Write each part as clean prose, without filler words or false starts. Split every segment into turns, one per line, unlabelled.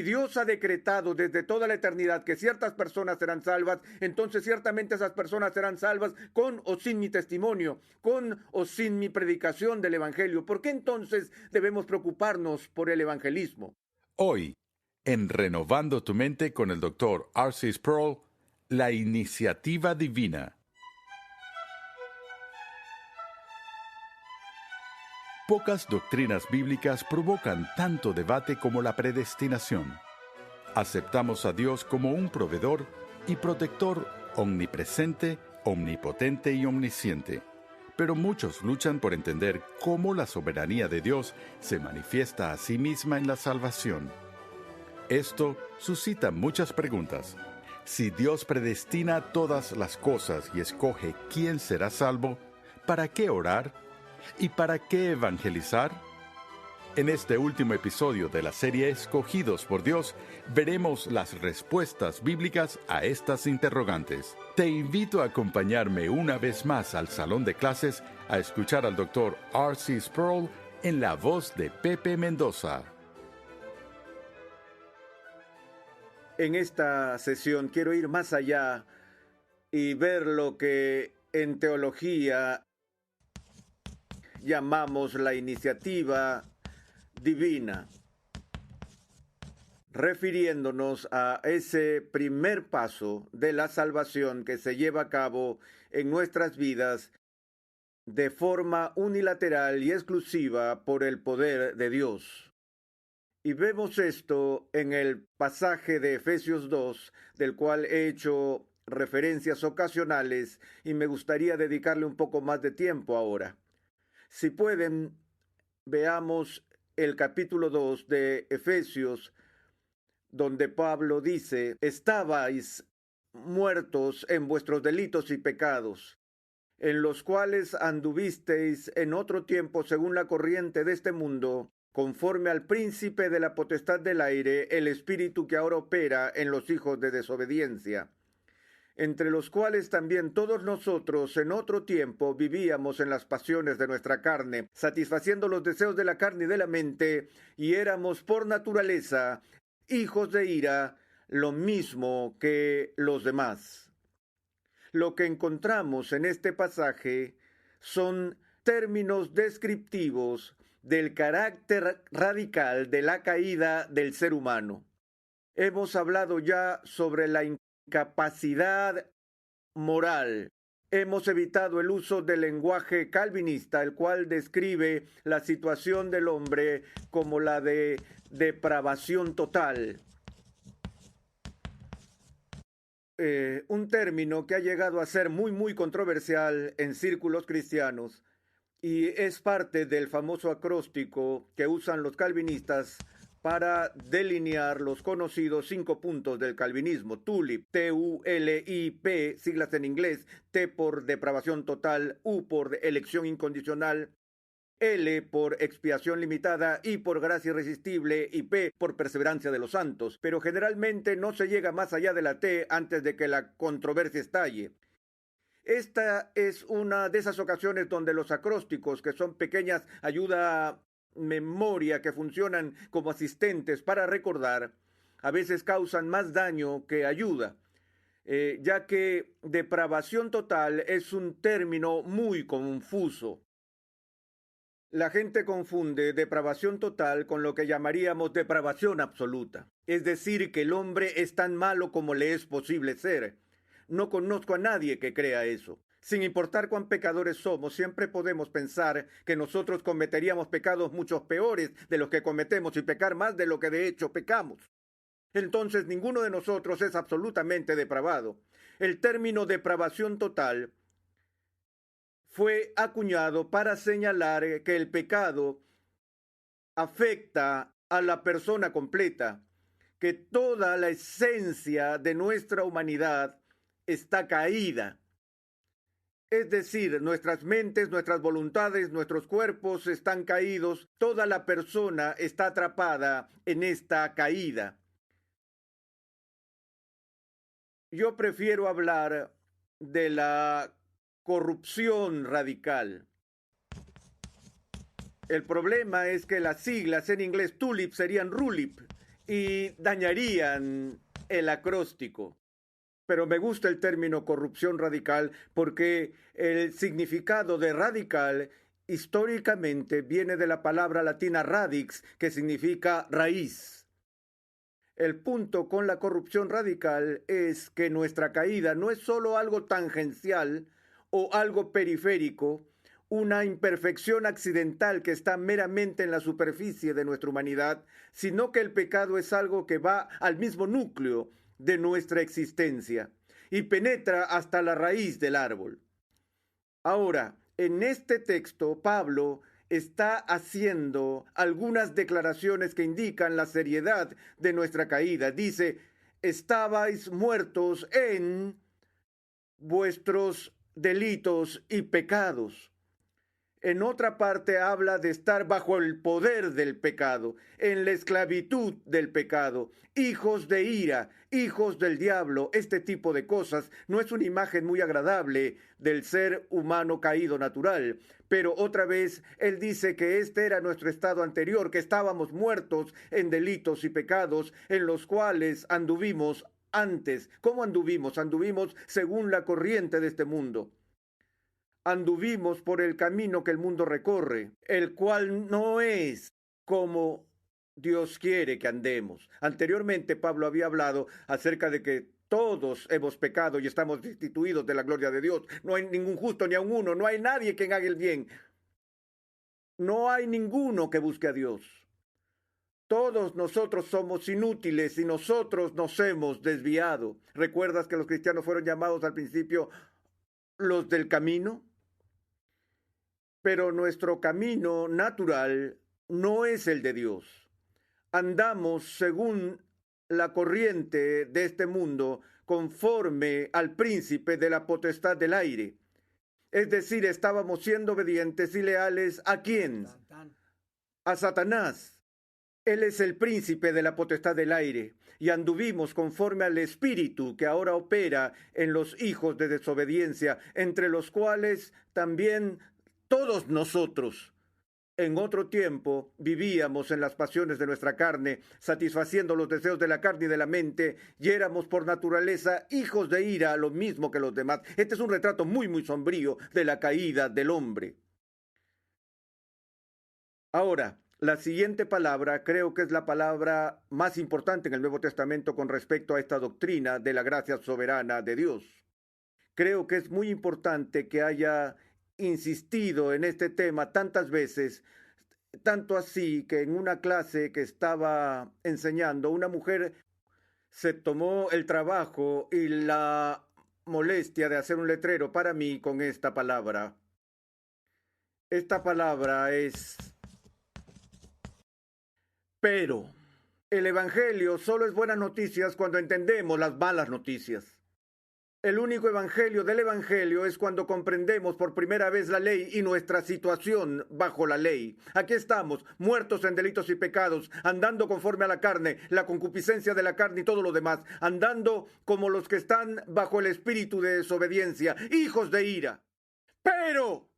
Dios ha decretado desde toda la eternidad que ciertas personas serán salvas, entonces ciertamente esas personas serán salvas con o sin mi testimonio, con o sin mi predicación del Evangelio. ¿Por qué entonces debemos preocuparnos por el evangelismo?
Hoy, en Renovando tu Mente con el Dr. R.C. Sproul, la iniciativa divina. Pocas doctrinas bíblicas provocan tanto debate como la predestinación. Aceptamos a Dios como un proveedor y protector omnipresente, omnipotente y omnisciente. Pero muchos luchan por entender cómo la soberanía de Dios se manifiesta a sí misma en la salvación. Esto suscita muchas preguntas. Si Dios predestina todas las cosas y escoge quién será salvo, ¿para qué orar? ¿Y para qué evangelizar? En este último episodio de la serie Escogidos por Dios, veremos las respuestas bíblicas a estas interrogantes. Te invito a acompañarme una vez más al salón de clases a escuchar al Dr. R.C. Sproul en la voz de Pepe Mendoza.
En esta sesión quiero ir más allá y ver lo que en teología llamamos la iniciativa divina, refiriéndonos a ese primer paso de la salvación que se lleva a cabo en nuestras vidas de forma unilateral y exclusiva por el poder de Dios. Y vemos esto en el pasaje de Efesios 2, del cual he hecho referencias ocasionales y me gustaría dedicarle un poco más de tiempo ahora. Si pueden, veamos el capítulo 2 de Efesios, donde Pablo dice: estabais muertos en vuestros delitos y pecados, en los cuales anduvisteis en otro tiempo según la corriente de este mundo, conforme al príncipe de la potestad del aire, el espíritu que ahora opera en los hijos de desobediencia, entre los cuales también todos nosotros en otro tiempo vivíamos en las pasiones de nuestra carne, satisfaciendo los deseos de la carne y de la mente, y éramos por naturaleza hijos de ira, lo mismo que los demás. Lo que encontramos en este pasaje son términos descriptivos del carácter radical de la caída del ser humano. Hemos hablado ya sobre la incapacidad moral. Hemos evitado el uso del lenguaje calvinista, el cual describe la situación del hombre como la de depravación total. Un término que ha llegado a ser muy controversial en círculos cristianos y es parte del famoso acróstico que usan los calvinistas para delinear los conocidos 5 puntos del calvinismo. TULIP, T-U-L-I-P, siglas en inglés: T por depravación total, U por elección incondicional, L por expiación limitada, I por gracia irresistible y P por perseverancia de los santos. Pero generalmente no se llega más allá de la T antes de que la controversia estalle. Esta es una de esas ocasiones donde los acrósticos, que son pequeñas ayuda memoria que funcionan como asistentes para recordar, a veces causan más daño que ayuda, ya que depravación total es un término muy confuso. La gente confunde depravación total con lo que llamaríamos depravación absoluta, es decir, que el hombre es tan malo como le es posible ser. No conozco a nadie que crea eso. Sin importar cuán pecadores somos, siempre podemos pensar que nosotros cometeríamos pecados mucho peores de los que cometemos y pecar más de lo que de hecho pecamos. Entonces ninguno de nosotros es absolutamente depravado. El término depravación total fue acuñado para señalar que el pecado afecta a la persona completa, que toda la esencia de nuestra humanidad está caída. Es decir, nuestras mentes, nuestras voluntades, nuestros cuerpos están caídos, toda la persona está atrapada en esta caída. Yo prefiero hablar de la corrupción radical. El problema es que las siglas en inglés TULIP serían RULIP, y dañarían el acróstico. Pero me gusta el término corrupción radical porque el significado de radical históricamente viene de la palabra latina radix, que significa raíz. El punto con la corrupción radical es que nuestra caída no es solo algo tangencial o algo periférico, una imperfección accidental que está meramente en la superficie de nuestra humanidad, sino que el pecado es algo que va al mismo núcleo de nuestra existencia y penetra hasta la raíz del árbol. Ahora, en este texto, Pablo está haciendo algunas declaraciones que indican la seriedad de nuestra caída. Dice, estabais muertos en vuestros delitos y pecados. En otra parte habla de estar bajo el poder del pecado, en la esclavitud del pecado, hijos de ira, hijos del diablo. Este tipo de cosas no es una imagen muy agradable del ser humano caído natural. Pero otra vez él dice que este era nuestro estado anterior, que estábamos muertos en delitos y pecados en los cuales anduvimos antes. ¿Cómo anduvimos? Anduvimos según la corriente de este mundo. Anduvimos por el camino que el mundo recorre, el cual no es como Dios quiere que andemos. Anteriormente Pablo había hablado acerca de que todos hemos pecado y estamos destituidos de la gloria de Dios. No hay ningún justo ni aun uno, no hay nadie que haga el bien. No hay ninguno que busque a Dios. Todos nosotros somos inútiles y nosotros nos hemos desviado. ¿Recuerdas que los cristianos fueron llamados al principio los del camino? Pero nuestro camino natural no es el de Dios. Andamos según la corriente de este mundo, conforme al príncipe de la potestad del aire. Es decir, estábamos siendo obedientes y leales ¿a quién? A Satanás. Él es el príncipe de la potestad del aire, y anduvimos conforme al espíritu que ahora opera en los hijos de desobediencia, entre los cuales también todos nosotros en otro tiempo vivíamos en las pasiones de nuestra carne, satisfaciendo los deseos de la carne y de la mente, y éramos por naturaleza hijos de ira, lo mismo que los demás. Este es un retrato muy, muy sombrío de la caída del hombre. Ahora, la siguiente palabra creo que es la palabra más importante en el Nuevo Testamento con respecto a esta doctrina de la gracia soberana de Dios. Creo que es muy importante que haya insistido en este tema tantas veces, tanto así que en una clase que estaba enseñando, una mujer se tomó el trabajo y la molestia de hacer un letrero para mí con esta palabra. Esta palabra es pero. El Evangelio solo es buenas noticias cuando entendemos las malas noticias. El único evangelio del evangelio es cuando comprendemos por primera vez la ley y nuestra situación bajo la ley. Aquí estamos, muertos en delitos y pecados, andando conforme a la carne, la concupiscencia de la carne y todo lo demás, andando como los que están bajo el espíritu de desobediencia, hijos de ira. Pero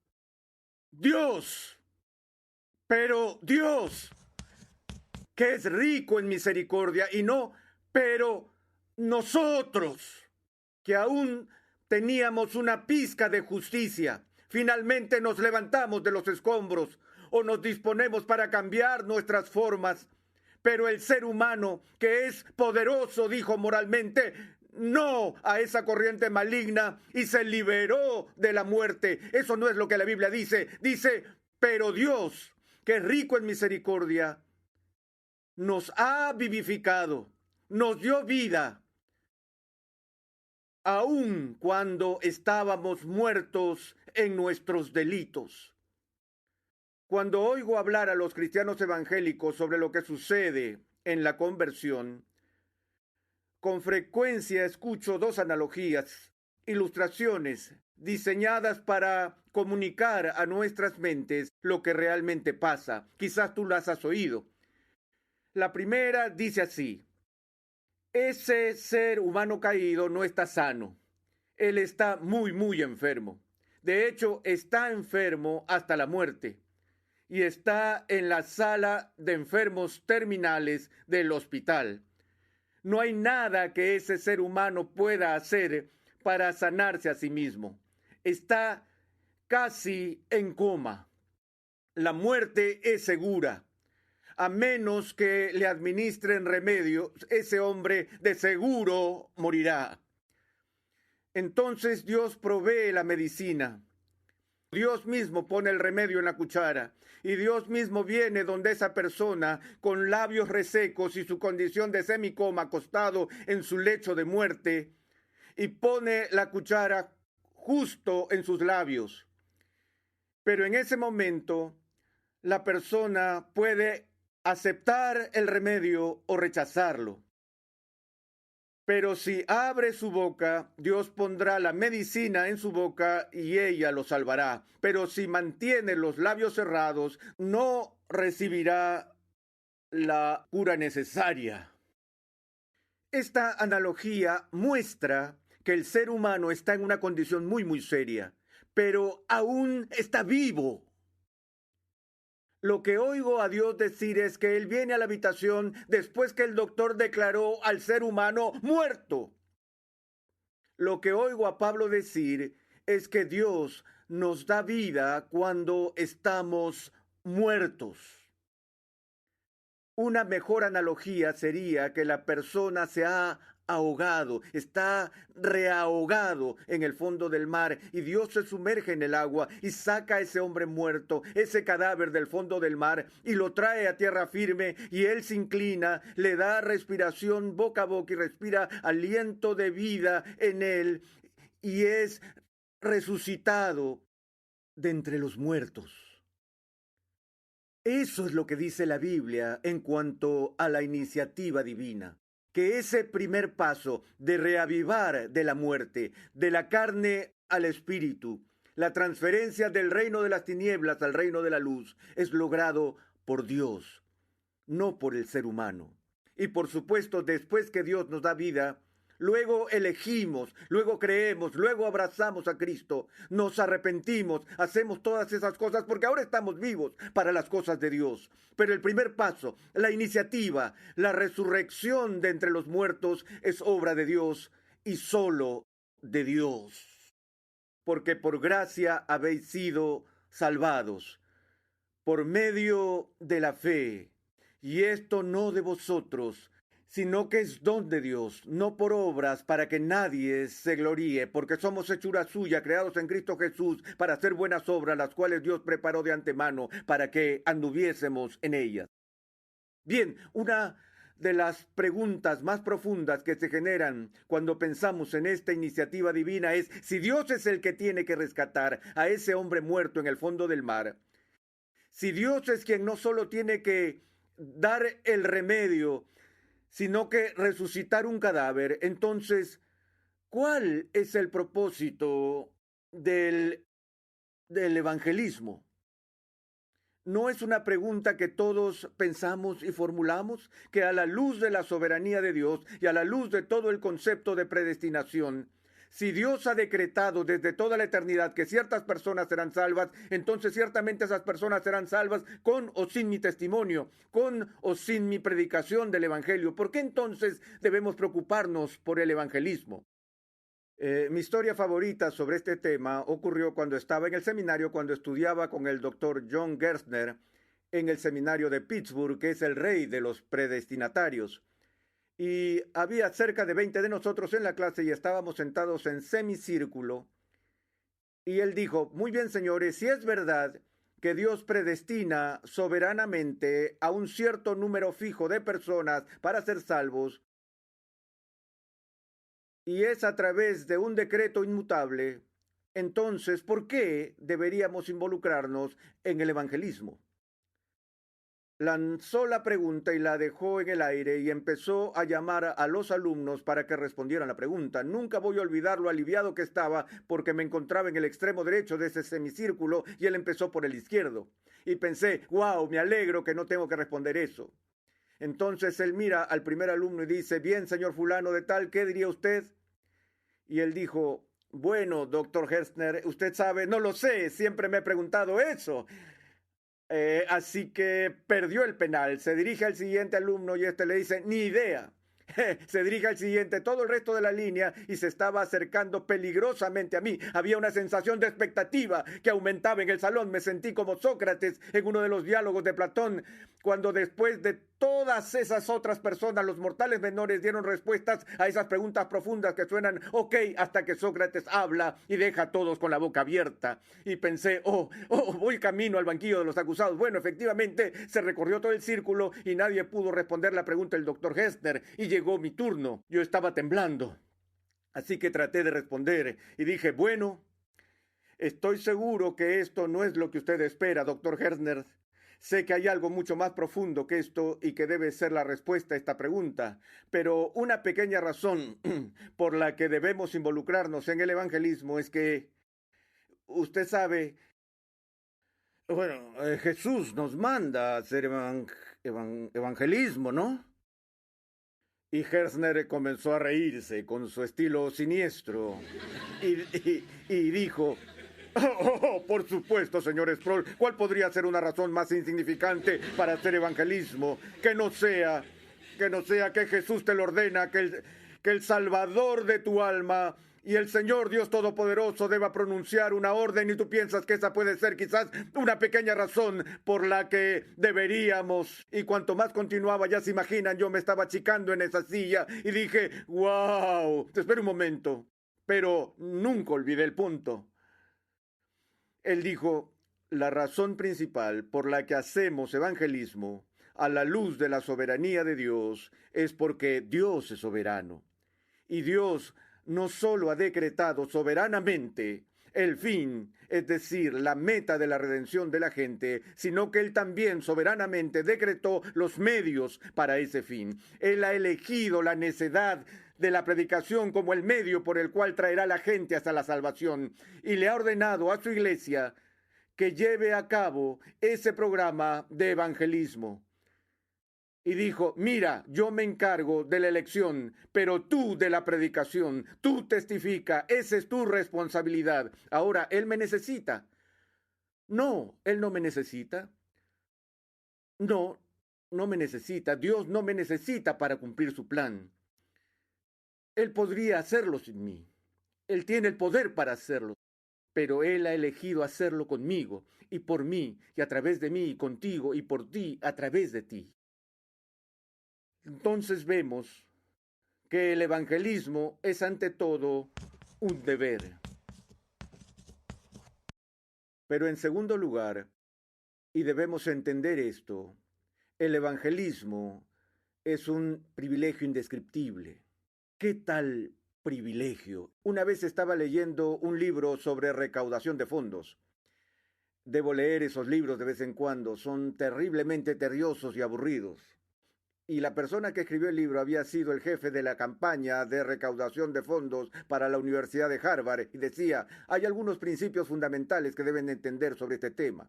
Dios, que es rico en misericordia, y no, pero nosotros, que aún teníamos una pizca de justicia, finalmente nos levantamos de los escombros o nos disponemos para cambiar nuestras formas. Pero el ser humano, que es poderoso, dijo moralmente no a esa corriente maligna y se liberó de la muerte. Eso no es lo que la Biblia dice. Dice, pero Dios, que es rico en misericordia, nos ha vivificado, nos dio vida, aun cuando estábamos muertos en nuestros delitos. Cuando oigo hablar a los cristianos evangélicos sobre lo que sucede en la conversión, con frecuencia escucho dos analogías, ilustraciones diseñadas para comunicar a nuestras mentes lo que realmente pasa. Quizás tú las has oído. La primera dice así: ese ser humano caído no está sano. Él está muy, muy enfermo. De hecho, está enfermo hasta la muerte. y está en la sala de enfermos terminales del hospital. No hay nada que ese ser humano pueda hacer para sanarse a sí mismo. Está casi en coma. La muerte es segura. A menos que le administren remedio, ese hombre de seguro morirá. Entonces Dios provee la medicina. Dios mismo pone el remedio en la cuchara y Dios mismo viene donde esa persona con labios resecos y su condición de semicoma acostado en su lecho de muerte y pone la cuchara justo en sus labios. Pero en ese momento la persona puede aceptar el remedio o rechazarlo. Pero si abre su boca, Dios pondrá la medicina en su boca y ella lo salvará. Pero si mantiene los labios cerrados, no recibirá la cura necesaria. Esta analogía muestra que el ser humano está en una condición muy seria, pero aún está vivo. Lo que oigo a Dios decir es que Él viene a la habitación después que el doctor declaró al ser humano muerto. Lo que oigo a Pablo decir es que Dios nos da vida cuando estamos muertos. Una mejor analogía sería que la persona se ha ahogado, está reahogado en el fondo del mar y Dios se sumerge en el agua y saca a ese hombre muerto, ese cadáver del fondo del mar y lo trae a tierra firme y él se inclina, le da respiración boca a boca y respira aliento de vida en él y es resucitado de entre los muertos. Eso es lo que dice la Biblia en cuanto a la iniciativa divina, que ese primer paso de reavivar de la muerte, de la carne al espíritu, la transferencia del reino de las tinieblas al reino de la luz, es logrado por Dios, no por el ser humano. Y por supuesto, después que Dios nos da vida, luego elegimos, luego creemos, luego abrazamos a Cristo, nos arrepentimos, hacemos todas esas cosas porque ahora estamos vivos para las cosas de Dios. Pero el primer paso, la iniciativa, la resurrección de entre los muertos es obra de Dios y solo de Dios. Porque por gracia habéis sido salvados por medio de la fe. Y esto no de vosotros, sino que es don de Dios, no por obras para que nadie se gloríe, porque somos hechura suya, creados en Cristo Jesús, para hacer buenas obras, las cuales Dios preparó de antemano para que anduviésemos en ellas. Bien, una de las preguntas más profundas que se generan cuando pensamos en esta iniciativa divina es si Dios es el que tiene que rescatar a ese hombre muerto en el fondo del mar, si Dios es quien no solo tiene que dar el remedio, sino que resucitar un cadáver, entonces, ¿cuál es el propósito del evangelismo? ¿No es una pregunta que todos pensamos y formulamos? Que a la luz de la soberanía de Dios y a la luz de todo el concepto de predestinación, si Dios ha decretado desde toda la eternidad que ciertas personas serán salvas, entonces ciertamente esas personas serán salvas con o sin mi testimonio, con o sin mi predicación del evangelio. ¿Por qué entonces debemos preocuparnos por el evangelismo? Mi historia favorita sobre este tema ocurrió cuando estaba en el seminario, cuando estudiaba con el doctor John Gerstner en el seminario de Pittsburgh, que es el rey de los predestinatarios. Y había cerca de 20 de nosotros en la clase y estábamos sentados en semicírculo. Y él dijo, muy bien señores, si es verdad que Dios predestina soberanamente a un cierto número fijo de personas para ser salvos, y es a través de un decreto inmutable, entonces, ¿por qué deberíamos involucrarnos en el evangelismo? Lanzó la pregunta y la dejó en el aire y empezó a llamar a los alumnos para que respondieran la pregunta. Nunca voy a olvidar lo aliviado que estaba porque me encontraba en el extremo derecho de ese semicírculo y él empezó por el izquierdo. Y pensé, wow, me alegro que no tengo que responder eso. Entonces él mira al primer alumno y dice, bien, señor fulano de tal, ¿qué diría usted? Y él dijo, bueno, doctor Gerstner, usted sabe, no lo sé, siempre me he preguntado eso. Así que perdió el penal. Se dirige al siguiente alumno y este le dice, ni idea. Se dirige al siguiente, todo el resto de la línea, y se estaba acercando peligrosamente a mí. Había una sensación de expectativa que aumentaba en el salón. Me sentí como Sócrates en uno de los diálogos de Platón, cuando después de todas esas otras personas, los mortales menores dieron respuestas a esas preguntas profundas que suenan ok, hasta que Sócrates habla y deja a todos con la boca abierta. Y pensé, voy camino al banquillo de los acusados. Bueno, efectivamente, se recorrió todo el círculo y nadie pudo responder la pregunta del doctor Hessner, y llegó mi turno. Yo estaba temblando, así que traté de responder y dije, bueno, estoy seguro que esto no es lo que usted espera, doctor Hessner. Sé que hay algo mucho más profundo que esto y que debe ser la respuesta a esta pregunta, pero una pequeña razón por la que debemos involucrarnos en el evangelismo es que, usted sabe, bueno, Jesús nos manda a hacer evangelismo, ¿no? Y Herzner comenzó a reírse con su estilo siniestro y dijo, por supuesto, señor Sproul, ¿cuál podría ser una razón más insignificante para hacer evangelismo que Jesús te lo ordena, que el Salvador de tu alma y el Señor Dios Todopoderoso deba pronunciar una orden, y tú piensas que esa puede ser quizás una pequeña razón por la que deberíamos? Y cuanto más continuaba, ya se imaginan, yo me estaba achicando en esa silla y dije, wow, espera un momento, pero nunca olvidé el punto. Él dijo, la razón principal por la que hacemos evangelismo a la luz de la soberanía de Dios es porque Dios es soberano. Y Dios no solo ha decretado soberanamente el fin, es decir, la meta de la redención de la gente, sino que Él también soberanamente decretó los medios para ese fin. Él ha elegido la necedad de la predicación como el medio por el cual traerá a la gente hasta la salvación, y le ha ordenado a su iglesia que lleve a cabo ese programa de evangelismo. Y dijo, mira, yo me encargo de la elección, pero tú de la predicación, tú testifica, esa es tu responsabilidad. Ahora, ¿él me necesita? No, él no me necesita. No, no me necesita. Dios no me necesita para cumplir su plan. Él podría hacerlo sin mí. Él tiene el poder para hacerlo, pero Él ha elegido hacerlo conmigo y por mí y a través de mí y contigo y por ti a través de ti. Entonces vemos que el evangelismo es ante todo un deber. Pero en segundo lugar, y debemos entender esto, el evangelismo es un privilegio indescriptible. ¿Qué tal privilegio? Una vez estaba leyendo un libro sobre recaudación de fondos. Debo leer esos libros de vez en cuando, son terriblemente tediosos y aburridos. Y la persona que escribió el libro había sido el jefe de la campaña de recaudación de fondos para la Universidad de Harvard y decía, hay algunos principios fundamentales que deben entender sobre este tema.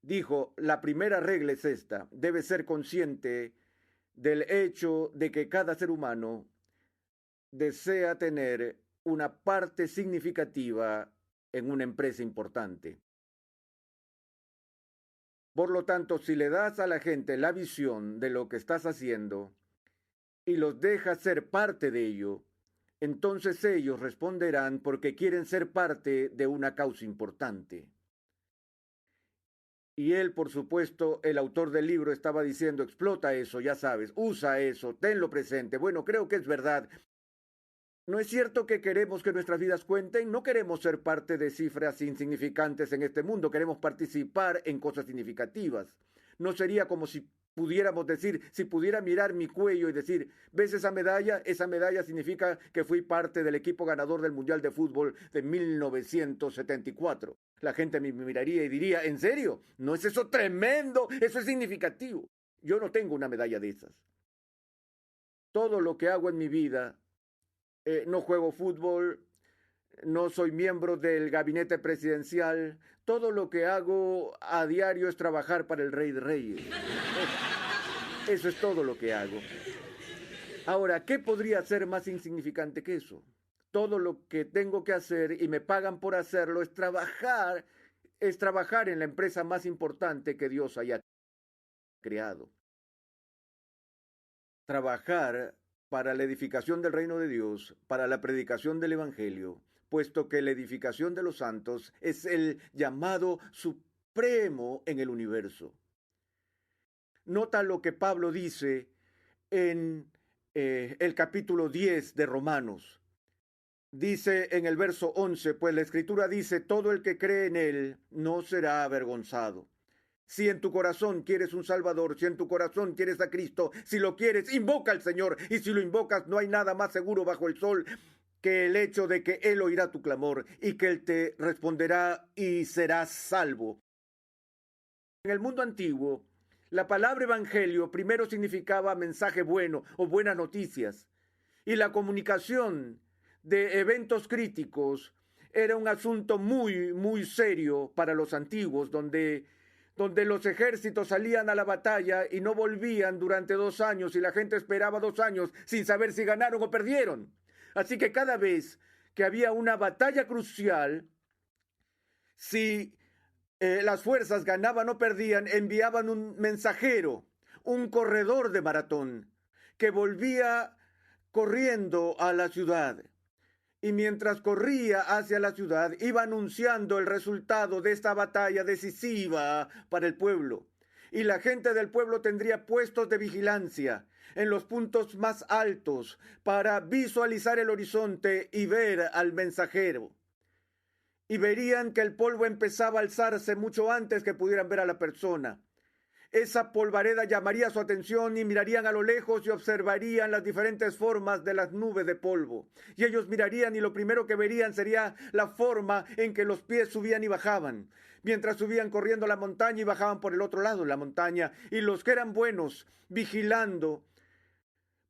Dijo, la primera regla es esta, debe ser consciente del hecho de que cada ser humano desea tener una parte significativa en una empresa importante. Por lo tanto, si le das a la gente la visión de lo que estás haciendo y los dejas ser parte de ello, entonces ellos responderán porque quieren ser parte de una causa importante. Y él, por supuesto, el autor del libro estaba diciendo, explota eso, ya sabes, usa eso, tenlo presente. Bueno, creo que es verdad. ¿No es cierto que queremos que nuestras vidas cuenten? No queremos ser parte de cifras insignificantes en este mundo, queremos participar en cosas significativas. No sería como si pudiéramos decir, si pudiera mirar mi cuello y decir, ¿ves esa medalla? Esa medalla significa que fui parte del equipo ganador del Mundial de Fútbol de 1974. La gente me miraría y diría, ¿en serio? ¿No es eso tremendo? Eso es significativo. Yo no tengo una medalla de esas. Todo lo que hago en mi vida, no juego fútbol, no soy miembro del gabinete presidencial, todo lo que hago a diario es trabajar para el Rey de Reyes. Eso es todo lo que hago. Ahora, ¿qué podría ser más insignificante que eso? Todo lo que tengo que hacer y me pagan por hacerlo es trabajar es trabajar en la empresa más importante que Dios haya creado. Trabajar para la edificación del reino de Dios, para la predicación del Evangelio, puesto que la edificación de los santos es el llamado supremo en el universo. Nota lo que Pablo dice en el capítulo 10 de Romanos. Dice en el verso 11, pues la Escritura dice, todo el que cree en él no será avergonzado. Si en tu corazón quieres un Salvador, si en tu corazón quieres a Cristo, si lo quieres, invoca al Señor. Y si lo invocas, no hay nada más seguro bajo el sol que el hecho de que Él oirá tu clamor y que Él te responderá y serás salvo. En el mundo antiguo, la palabra evangelio primero significaba mensaje bueno o buenas noticias. Y la comunicación de eventos críticos era un asunto muy, muy serio para los antiguos, donde los ejércitos salían a la batalla y no volvían durante 2 años y la gente esperaba 2 años sin saber si ganaron o perdieron. Así que cada vez que había una batalla crucial, si las fuerzas ganaban o perdían, enviaban un mensajero, un corredor de maratón, que volvía corriendo a la ciudad. Y mientras corría hacia la ciudad, iba anunciando el resultado de esta batalla decisiva para el pueblo. Y la gente del pueblo tendría puestos de vigilancia en los puntos más altos para visualizar el horizonte y ver al mensajero. Y verían que el polvo empezaba a alzarse mucho antes que pudieran ver a la persona. Esa polvareda llamaría su atención y mirarían a lo lejos y observarían las diferentes formas de las nubes de polvo. Y ellos mirarían y lo primero que verían sería la forma en que los pies subían y bajaban, mientras subían corriendo la montaña y bajaban por el otro lado de la montaña. Y los que eran buenos, vigilando,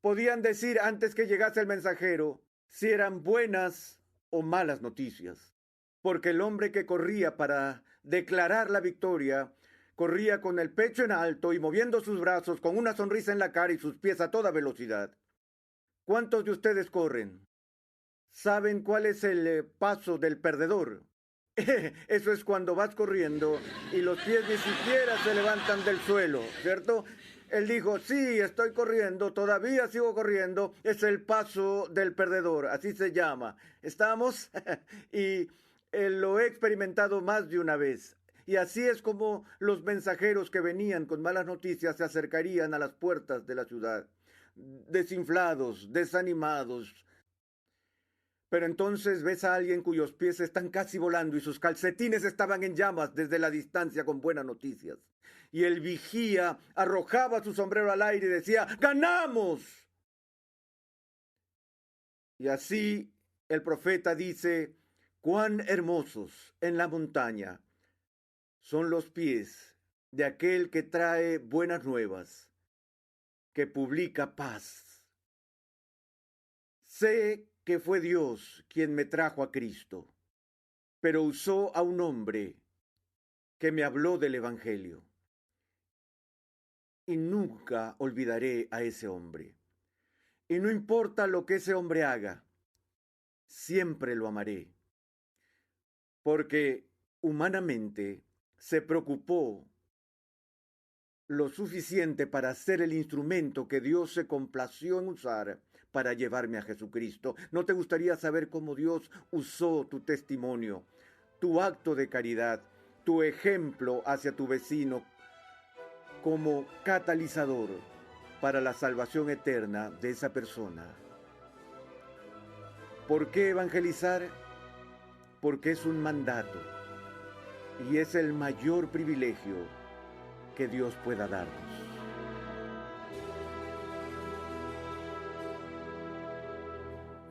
podían decir antes que llegase el mensajero si eran buenas o malas noticias. Porque el hombre que corría para declarar la victoria corría con el pecho en alto y moviendo sus brazos con una sonrisa en la cara y sus pies a toda velocidad. ¿Cuántos de ustedes corren? ¿Saben cuál es el paso del perdedor? Eso es cuando vas corriendo y los pies ni siquiera se levantan del suelo, ¿cierto? Él dijo, sí, estoy corriendo, todavía sigo corriendo, es el paso del perdedor, así se llama. ¿Estamos? Y lo he experimentado más de una vez. Y así es como los mensajeros que venían con malas noticias se acercarían a las puertas de la ciudad, desinflados, desanimados. Pero entonces ves a alguien cuyos pies están casi volando y sus calcetines estaban en llamas desde la distancia con buenas noticias. Y el vigía arrojaba su sombrero al aire y decía, ¡ganamos! Y así el profeta dice, cuán hermosos en la montaña son los pies de aquel que trae buenas nuevas, que publica paz. Sé que fue Dios quien me trajo a Cristo, pero usó a un hombre que me habló del Evangelio. Y nunca olvidaré a ese hombre. Y no importa lo que ese hombre haga, siempre lo amaré. Porque humanamente se preocupó lo suficiente para ser el instrumento que Dios se complació en usar para llevarme a Jesucristo. ¿No te gustaría saber cómo Dios usó tu testimonio, tu acto de caridad, tu ejemplo hacia tu vecino como catalizador para la salvación eterna de esa persona? ¿Por qué evangelizar? Porque es un mandato y es el mayor privilegio que Dios pueda darnos.